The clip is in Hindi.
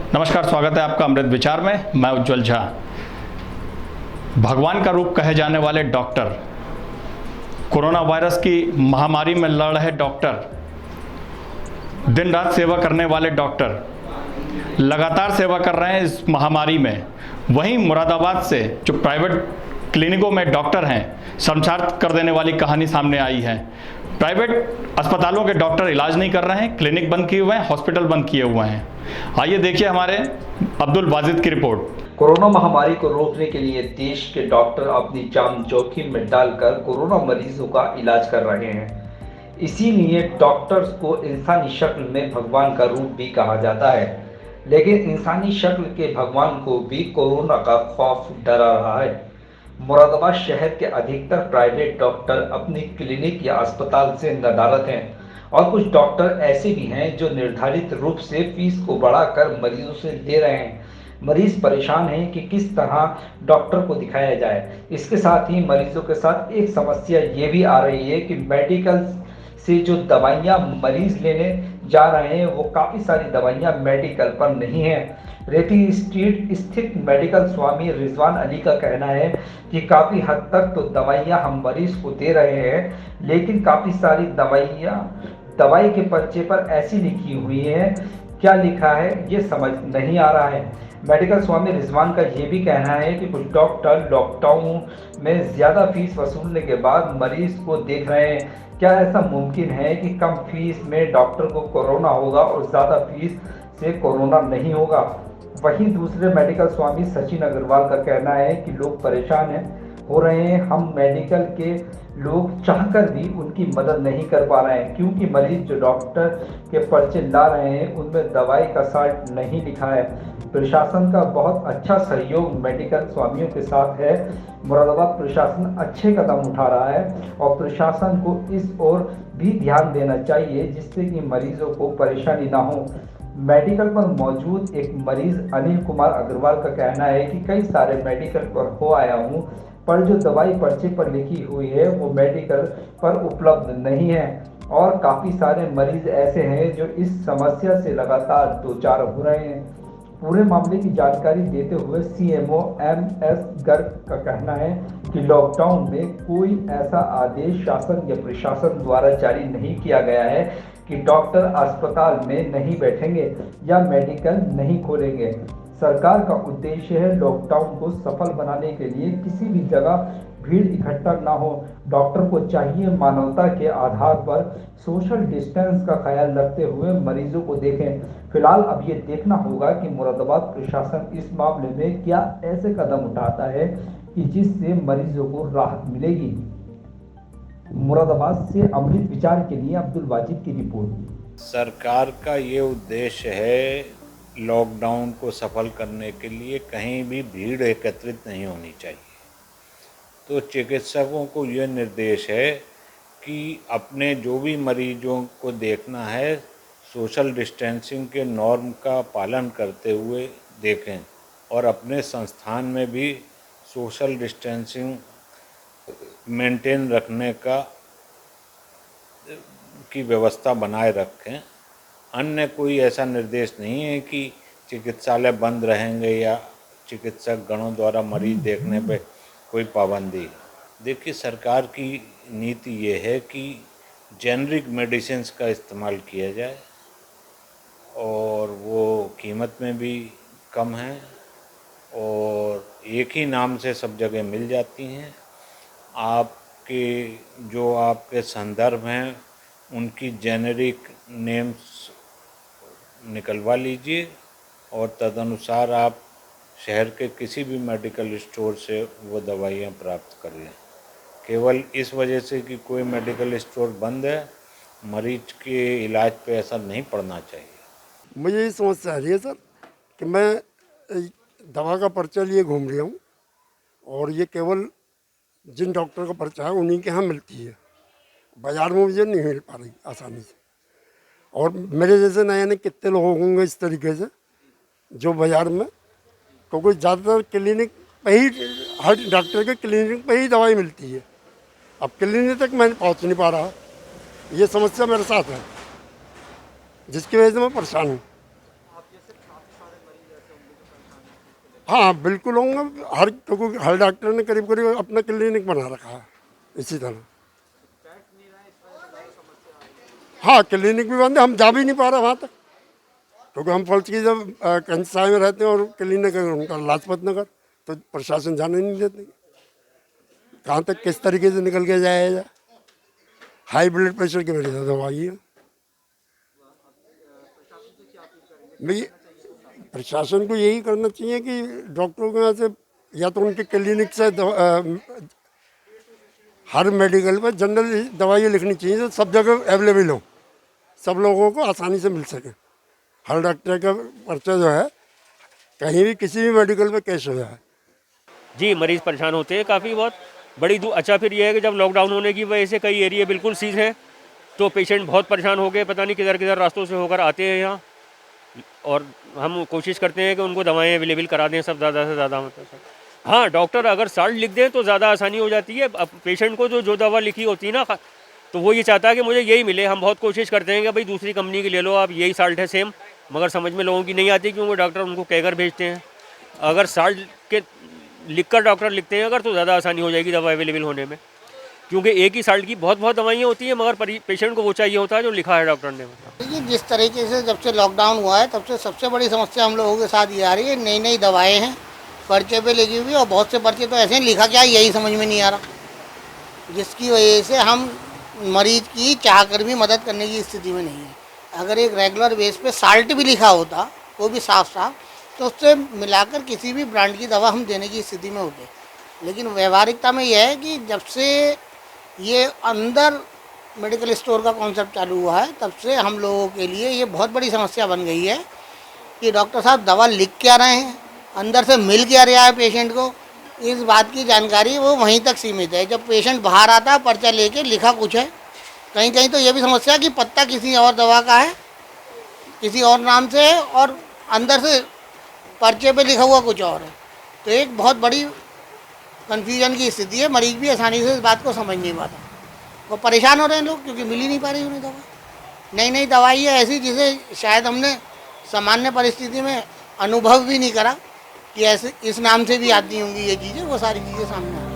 नमस्कार, स्वागत है आपका अमृत विचार में। मैं उज्जवल झा। भगवान का रूप कहे जाने वाले डॉक्टर, कोरोना वायरस की महामारी में लड़ रहे डॉक्टर, दिन रात सेवा करने वाले डॉक्टर लगातार सेवा कर रहे हैं इस महामारी में। वहीं मुरादाबाद से जो प्राइवेट क्लिनिकों में डॉक्टर हैं, शर्मसार कर देने वाली कहानी सामने आई है। प्राइवेट अस्पतालों के डॉक्टर इलाज नहीं कर रहे हैं, क्लिनिक बंद किए हुए हैं, हॉस्पिटल बंद किए हुए हैं। आइए देखिए हमारे अब्दुल वाजिद की रिपोर्ट। कोरोना महामारी को रोकने के लिए देश के डॉक्टर अपनी जान जोखिम में डालकर कोरोना मरीजों का इलाज कर रहे हैं। इसीलिए डॉक्टर्स को इंसानी शक्ल में भगवान का रूप भी कहा जाता है। लेकिन इंसानी शक्ल के भगवान को भी कोरोना का खौफ डरा रहा है। मुरादाबाद शहर के अधिकतर प्राइवेट डॉक्टर अपनी क्लिनिक या अस्पताल से नदारद हैं और कुछ डॉक्टर ऐसे भी हैं जो निर्धारित रूप से फीस को बढ़ाकर मरीजों से ले रहे हैं। मरीज परेशान हैं कि किस तरह डॉक्टर को दिखाया जाए। इसके साथ ही मरीजों के साथ एक समस्या ये भी आ रही है कि मेडिकल से जो दवाइयाँ मरीज लेने जा रहे हैं वो काफ़ी सारी दवाइयाँ मेडिकल पर नहीं है। रेती स्ट्रीट स्थित मेडिकल स्वामी रिजवान अली का कहना है कि काफ़ी हद तक तो दवाइयाँ हम मरीज को दे रहे हैं, लेकिन काफ़ी सारी दवाइयाँ दवाई के पर्चे पर ऐसी लिखी हुई है, क्या लिखा है ये समझ नहीं आ रहा है। मेडिकल स्वामी रिजवान का ये भी कहना है कि कुछ डॉक्टर लॉकडाउन में ज़्यादा फीस वसूलने के बाद मरीज को देख रहे हैं। क्या ऐसा मुमकिन है कि कम फीस में डॉक्टर को कोरोना होगा और ज़्यादा फीस से कोरोना नहीं होगा? वहीं दूसरे मेडिकल स्वामी सचिन अग्रवाल का कहना है कि लोग परेशान हो रहे हैं। हम मेडिकल के लोग चाहकर भी उनकी मदद नहीं कर पा रहे हैं, क्योंकि मरीज जो डॉक्टर के पर्चे ला रहे हैं उनमें दवाई का चार्ट नहीं लिखा है। प्रशासन का बहुत अच्छा सहयोग मेडिकल स्वामियों के साथ है। मुरादाबाद प्रशासन अच्छे कदम उठा रहा है और प्रशासन को इस ओर भी ध्यान देना चाहिए जिससे कि मरीजों को परेशानी ना हो। मेडिकल पर मौजूद एक मरीज अनिल कुमार अग्रवाल का कहना है कि कई सारे मेडिकल पर हो आया हूँ, पर जो दवाई पर्चे पर लिखी हुई है वो मेडिकल पर उपलब्ध नहीं है और काफ़ी सारे मरीज ऐसे हैं जो इस समस्या से लगातार दो चार हो रहे हैं। पूरे मामले की जानकारी देते हुए सीएमओ एमएस गर्ग का कहना है कि लॉकडाउन में कोई ऐसा आदेश शासन या प्रशासन द्वारा जारी नहीं किया गया है कि डॉक्टर अस्पताल में नहीं बैठेंगे या मेडिकल नहीं खोलेंगे। सरकार का उद्देश्य है लॉकडाउन को सफल बनाने के लिए किसी भी जगह भीड़ इकट्ठा ना हो। डॉक्टर को चाहिए मानवता के आधार पर सोशल डिस्टेंस का ख्याल रखते हुए मरीजों को देखें। फिलहाल अब ये देखना होगा कि मुरादाबाद प्रशासन इस मामले में क्या ऐसे कदम उठाता है कि जिससे मरीजों को राहत मिलेगी। मुरादाबाद से अमृत विचार के लिए अब्दुल वाजिद की रिपोर्ट। सरकार का ये उद्देश्य है लॉकडाउन को सफल करने के लिए कहीं भी भीड़ एकत्रित नहीं होनी चाहिए। तो चिकित्सकों को ये निर्देश है कि अपने जो भी मरीजों को देखना है सोशल डिस्टेंसिंग के नॉर्म का पालन करते हुए देखें और अपने संस्थान में भी सोशल डिस्टेंसिंग मेंटेन रखने की व्यवस्था बनाए रखें। अन्य कोई ऐसा निर्देश नहीं है कि चिकित्सालय बंद रहेंगे या चिकित्सक गणों द्वारा मरीज देखने पे कोई पाबंदी है। देखिए, सरकार की नीति ये है कि जेनरिक मेडिसिन्स का इस्तेमाल किया जाए और वो कीमत में भी कम है और एक ही नाम से सब जगह मिल जाती हैं। आपके संदर्भ हैं उनकी जेनेरिक नेम्स निकलवा लीजिए और तदनुसार आप शहर के किसी भी मेडिकल स्टोर से वो दवाइयाँ प्राप्त कर लें। केवल इस वजह से कि कोई मेडिकल स्टोर बंद है, मरीज के इलाज पे असर नहीं पड़ना चाहिए। मुझे ये समस्या आ रही है सर कि मैं दवा का पर्चा लिए घूम रहा हूँ और ये केवल जिन डॉक्टर का पर्चा है उन्हीं के यहाँ मिलती है। बाज़ार में मुझे नहीं मिल पा रही आसानी से। और मेरे जैसे नए नए कितने लोग होंगे इस तरीके से जो बाज़ार में, क्योंकि ज़्यादातर क्लिनिक पे ही, हर डॉक्टर के क्लिनिक पे ही दवाई मिलती है। अब क्लिनिक तक मैं पहुंच नहीं पा रहा। ये समस्या मेरे साथ है जिसकी वजह से मैं परेशान हूँ। हाँ बिल्कुल होंगे। क्योंकि हर डॉक्टर ने करीब करीब अपना क्लिनिक बना रखा है इसी तरह। हाँ क्लिनिक भी बंद है, हम जा भी नहीं पा रहे वहाँ तक, क्योंकि हम फर्ज की जब कंसाई में रहते हैं और क्लिनिक है उनका लाजपत नगर, तो प्रशासन जाने नहीं देते। कहाँ तक किस तरीके से निकल के जाएगा। हाई ब्लड प्रेशर की मेरी दवाई है भाई। प्रशासन को यही करना चाहिए कि डॉक्टरों के यहाँ से या तो उनके क्लिनिक से हर मेडिकल पर जनरल दवाइयाँ लिखनी चाहिए जो सब जगह अवेलेबल हो, सब लोगों को आसानी से मिल सके। हर डॉक्टर का पर्चा जो है कहीं भी किसी भी मेडिकल पे कैश हो जाए। जी मरीज़ परेशान होते हैं काफ़ी बहुत बड़ी दूर। अच्छा फिर ये है कि जब लॉकडाउन होने की वजह से कई एरिया बिल्कुल सीज हैं, तो पेशेंट बहुत परेशान हो गए, पता नहीं किधर किधर रास्तों से होकर आते हैं यहाँ। और हम कोशिश करते हैं कि उनको दवाएं अवेलेबल करा दें सब ज़्यादा से ज़्यादा मतलब। हाँ डॉक्टर अगर साल्ट लिख दें तो ज़्यादा आसानी हो जाती है। अब पेशेंट को जो दवा लिखी होती है ना, तो वो ये चाहता है कि मुझे यही मिले। हम बहुत कोशिश करते हैं कि भाई दूसरी कंपनी की ले लो आप, यही साल्ट है सेम, मगर समझ में लोगों की नहीं आती क्योंकि डॉक्टर उनको कहकर भेजते हैं। अगर साल्ट के लिखकर डॉक्टर लिखते हैं अगर, तो ज़्यादा आसानी हो जाएगी दवा अवेलेबल होने में, क्योंकि एक ही साल्ट की बहुत दवाइयाँ होती हैं, मगर पेशेंट को वो चाहिए होता है जो लिखा है डॉक्टर ने। देखिए जिस तरीके से जब से लॉकडाउन हुआ है तब से सबसे बड़ी समस्या हम लोगों के साथ ये आ रही है, नई नई दवाएं हैं पर्चे पे लिखी हुई, और बहुत से पर्चे तो ऐसे हैं लिखा क्या यही समझ में नहीं आ रहा, जिसकी वजह से हम मरीज की चाह कर भी मदद करने की स्थिति में नहीं है। अगर एक रेगुलर बेस पे साल्ट भी लिखा होता, वो भी साफ साफ, तो उससे मिलाकर किसी भी ब्रांड की दवा हम देने की स्थिति में होते। लेकिन व्यवहारिकता में यह है कि जब से ये अंदर मेडिकल स्टोर का कॉन्सेप्ट चालू हुआ है तब से हम लोगों के लिए ये बहुत बड़ी समस्या बन गई है कि डॉक्टर साहब दवा लिख क्या रहे हैं, अंदर से मिल क्या रहा है पेशेंट को, इस बात की जानकारी वो वहीं तक सीमित है। जब पेशेंट बाहर आता है पर्चा लेके लिखा कुछ है, कहीं कहीं तो ये भी समस्या कि पत्ता किसी और दवा का है, किसी और नाम से है, और अंदर से पर्चे पे लिखा हुआ कुछ और है। तो एक बहुत बड़ी कन्फ्यूजन की स्थिति है। मरीज भी आसानी से इस बात को समझ नहीं पाता, वो परेशान हो रहे हैं लोग क्योंकि मिल ही नहीं पा रही उन्हें दवा। नई नई दवाई है ऐसी जिसे शायद हमने सामान्य परिस्थिति में अनुभव भी नहीं करा कि ऐसे इस नाम से भी आती होंगी ये चीज़ें, वो सारी चीज़ें सामने आ रही हैं।